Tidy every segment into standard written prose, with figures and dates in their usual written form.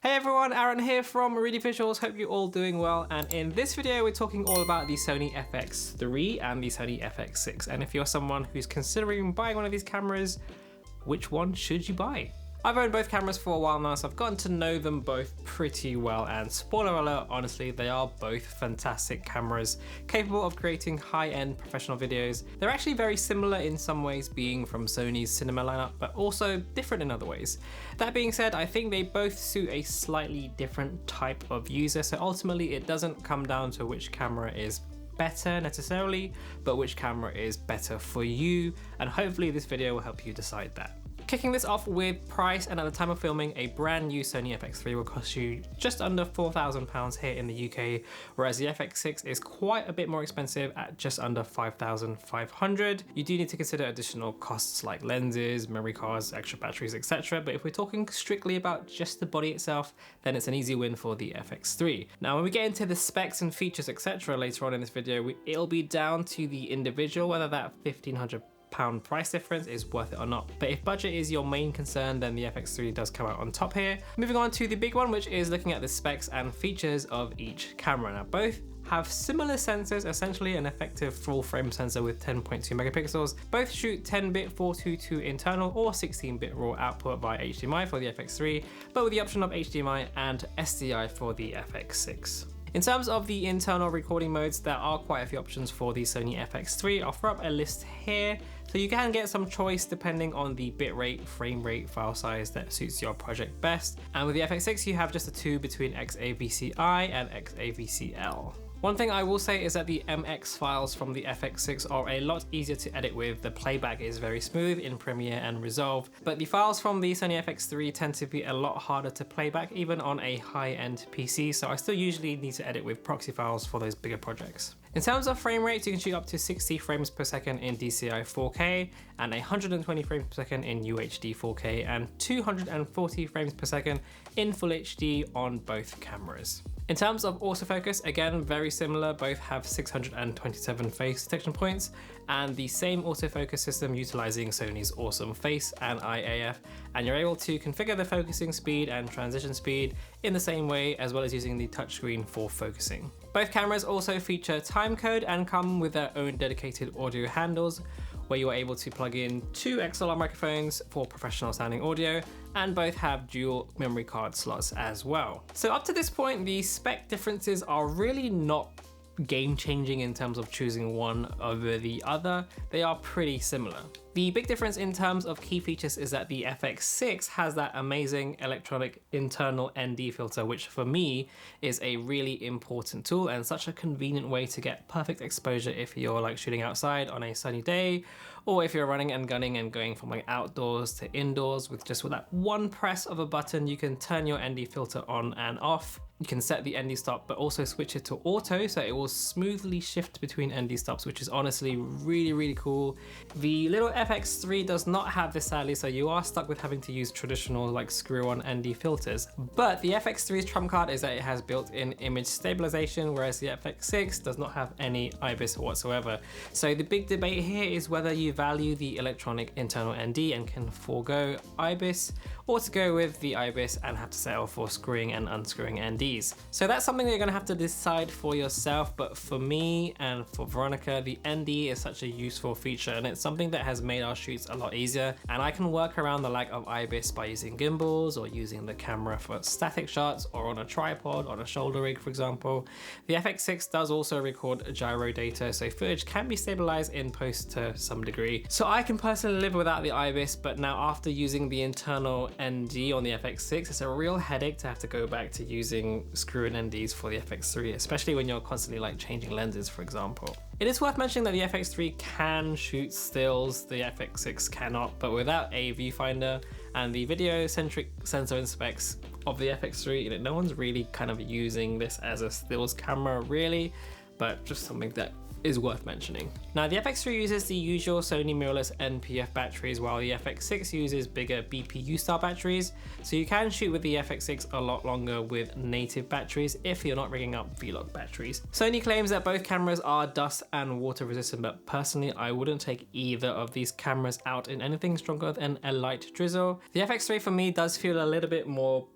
Hey everyone, Aaron here from Rudy Visuals. Hope you're all doing well. And in this video, we're talking all about the Sony FX3 and the Sony FX6. And if you're someone who's considering buying one of these cameras, which one should you buy? I've owned both cameras for a while now, so I've gotten to know them both pretty well, and spoiler alert, honestly, they are both fantastic cameras, capable of creating high-end professional videos. They're actually very similar in some ways, being from Sony's cinema lineup, but also different in other ways. That being said, I think they both suit a slightly different type of user, so ultimately it doesn't come down to which camera is better necessarily, but which camera is better for you, and hopefully this video will help you decide that. Kicking this off with price, and at the time of filming, a brand new Sony FX3 will cost you just under £4,000 here in the UK, whereas the FX6 is quite a bit more expensive at just under £5,500. You do need to consider additional costs like lenses, memory cards, extra batteries, etc. But if we're talking strictly about just the body itself, then it's an easy win for the FX3. Now, when we get into the specs and features, etc. later on in this video, it'll be down to the individual whether that £1,500 price difference is worth it or not. But if budget is your main concern, then the FX3 does come out on top here. Moving on to the big one, which is looking at the specs and features of each camera. Now, both have similar sensors, essentially an effective full frame sensor with 10.2 megapixels. Both shoot 10-bit 422 internal or 16-bit raw output via HDMI for the FX3, but with the option of HDMI and SDI for the FX6. In terms of the internal recording modes, there are quite a few options for the Sony FX3. I'll throw up a list here, so you can get some choice depending on the bitrate, frame rate, file size that suits your project best. And with the FX6, you have just a 2 between XAVCI and XAVCL. One thing I will say is that the MX files from the FX6 are a lot easier to edit with. The playback is very smooth in Premiere and Resolve, but the files from the Sony FX3 tend to be a lot harder to playback even on a high-end PC, so I still usually need to edit with proxy files for those bigger projects. In terms of frame rates, you can shoot up to 60 frames per second in DCI 4K and 120 frames per second in UHD 4K and 240 frames per second in Full HD on both cameras. In terms of autofocus, again, very similar, both have 627 face detection points and the same autofocus system utilizing Sony's awesome face and IAF, and you're able to configure the focusing speed and transition speed in the same way, as well as using the touchscreen for focusing. Both cameras also feature timecode and come with their own dedicated audio handles, where you are able to plug in 2 XLR microphones for professional sounding audio, and both have dual memory card slots as well. So up to this point, the spec differences are really not game-changing in terms of choosing one over the other. They are pretty similar. The big difference in terms of key features is that the FX6 has that amazing electronic internal ND filter, which for me is a really important tool and such a convenient way to get perfect exposure if you're like shooting outside on a sunny day, or if you're running and gunning and going from like outdoors to indoors. With that one press of a button, you can turn your ND filter on and off. You can set the ND stop, but also switch it to auto, so it will smoothly shift between ND stops, which is honestly really, really cool. The little FX3 does not have this, sadly, so you are stuck with having to use traditional like screw-on ND filters. But the FX3's trump card is that it has built-in image stabilization, whereas the FX6 does not have any IBIS whatsoever. So the big debate here is whether you value the electronic internal ND and can forego IBIS, or to go with the IBIS and have to settle for screwing and unscrewing NDs. So that's something that you're gonna have to decide for yourself, but for me and for Veronica, the ND is such a useful feature, and it's something that has made our shoots a lot easier, and I can work around the lack of IBIS by using gimbals or using the camera for static shots or on a tripod, on a shoulder rig, for example. The FX6 does also record gyro data, so footage can be stabilized in post to some degree. So I can personally live without the IBIS, but now after using the internal ND on the FX6, it's a real headache to have to go back to using screw-in NDs for the FX3, especially when you're constantly like changing lenses, for example. It is worth mentioning that the FX3 can shoot stills, the FX6 cannot, but without a viewfinder and the video-centric sensor and specs of the FX3, no one's really kind of using this as a stills camera really, but just something that is worth mentioning. Now, the FX3 uses the usual Sony mirrorless NPF batteries, while the FX6 uses bigger BPU style batteries, so you can shoot with the FX6 a lot longer with native batteries if you're not rigging up V-Log batteries. Sony claims that both cameras are dust and water resistant, but personally I wouldn't take either of these cameras out in anything stronger than a light drizzle. The FX3 for me does feel a little bit more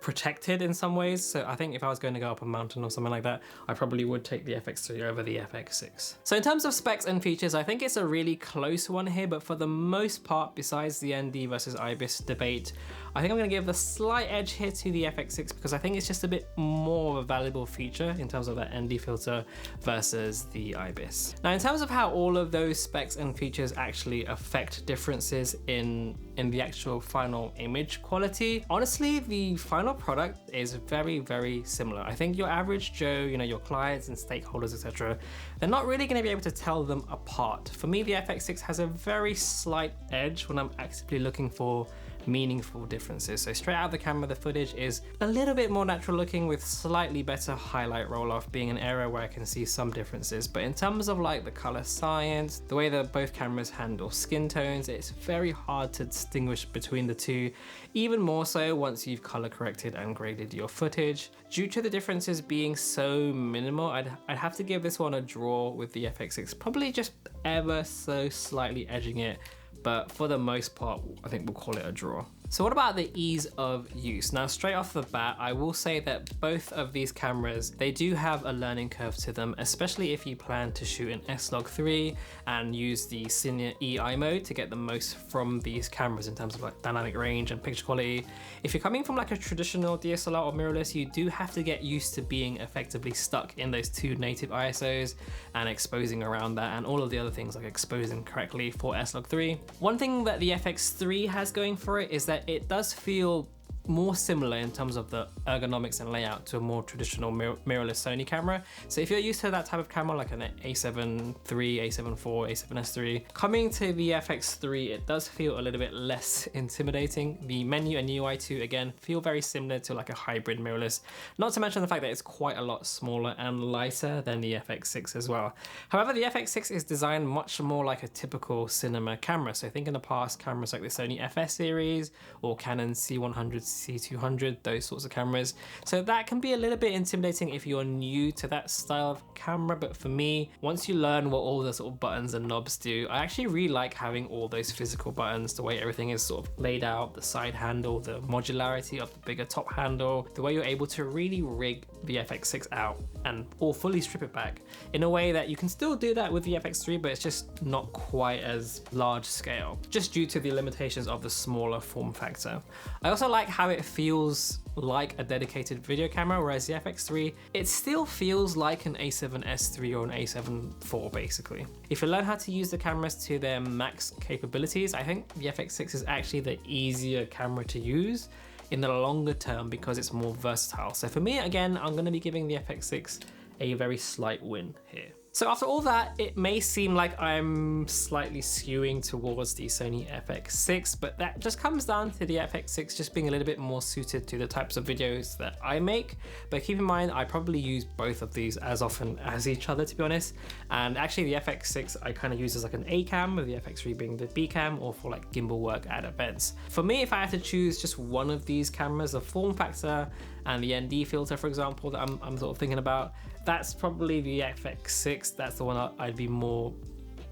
protected in some ways. So I think if I was going to go up a mountain or something like that, I probably would take the FX3 over the FX6. So in terms of specs and features, I think it's a really close one here, but for the most part, besides the ND versus IBIS debate, I think I'm going to give the slight edge here to the FX6 because I think it's just a bit more of a valuable feature in terms of that ND filter versus the IBIS. Now, in terms of how all of those specs and features actually affect differences in the actual final image quality, honestly, the final product is very, very similar. I think your average Joe, you know, your clients and stakeholders, etc., they're not really going to be able to tell them apart. For me, the FX6 has a very slight edge when I'm actively looking for meaningful differences. So straight out of the camera, the footage is a little bit more natural looking with slightly better highlight roll off being an area where I can see some differences. But in terms of like the color science, the way that both cameras handle skin tones, it's very hard to distinguish between the two, even more so once you've color corrected and graded your footage. Due to the differences being so minimal, I'd have to give this one a draw with the FX6, probably just ever so slightly edging it. But for the most part, I think we'll call it a draw. So what about the ease of use? Now, straight off the bat, I will say that both of these cameras, they do have a learning curve to them, especially if you plan to shoot in S-Log3 and use the Cine EI mode to get the most from these cameras in terms of like dynamic range and picture quality. If you're coming from like a traditional DSLR or mirrorless, you do have to get used to being effectively stuck in those two native ISOs and exposing around that and all of the other things like exposing correctly for S-Log3. One thing that the FX3 has going for it is that it does feel more similar in terms of the ergonomics and layout to a more traditional mirrorless Sony camera. So if you're used to that type of camera like an A7 III, A7 IV, A7S III, coming to the FX3, it does feel a little bit less intimidating. The menu and UI too, again, feel very similar to like a hybrid mirrorless, not to mention the fact that it's quite a lot smaller and lighter than the FX6 as well. However, the FX6 is designed much more like a typical cinema camera. So think in the past, cameras like the Sony FS series or Canon C100, C200, those sorts of cameras. So that can be a little bit intimidating if you're new to that style of camera, but for me, once you learn what all the sort of buttons and knobs do, I actually really like having all those physical buttons, the way everything is sort of laid out, the side handle, the modularity of the bigger top handle, the way you're able to really rig the FX6 out and or fully strip it back in a way that you can still do that with the FX3, but it's just not quite as large scale, just due to the limitations of the smaller form factor. I also like how it feels like a dedicated video camera, whereas the FX3, it still feels like an A7S III or an A7 IV basically. If you learn how to use the cameras to their max capabilities, I think the FX6 is actually the easier camera to use in the longer term because it's more versatile. So for me, again, I'm going to be giving the FX6 a very slight win here. So after all that, it may seem like I'm slightly skewing towards the Sony FX6, but that just comes down to the FX6 just being a little bit more suited to the types of videos that I make. But keep in mind, I probably use both of these as often as each other, to be honest. And actually the FX6 I kind of use as like an A cam, with the FX3 being the B cam, or for like gimbal work at events. For me, if I had to choose just one of these cameras, the form factor and the ND filter, for example, that I'm sort of thinking about, that's probably the FX6. That's the one I'd be more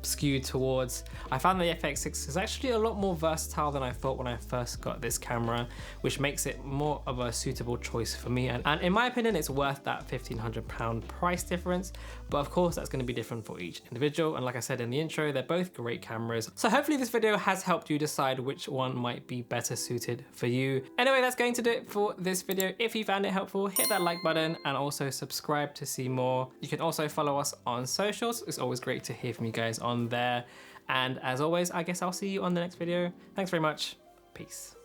skewed towards. I found the FX6 is actually a lot more versatile than I thought when I first got this camera, which makes it more of a suitable choice for me. And in my opinion, it's worth that £1,500 price difference. But of course, that's going to be different for each individual. And like I said in the intro, they're both great cameras. So hopefully this video has helped you decide which one might be better suited for you. Anyway, that's going to do it for this video. If you found it helpful, hit that like button and also subscribe to see more. You can also follow us on socials. It's always great to hear from you guys on there. And as always, I guess I'll see you on the next video. Thanks very much. Peace.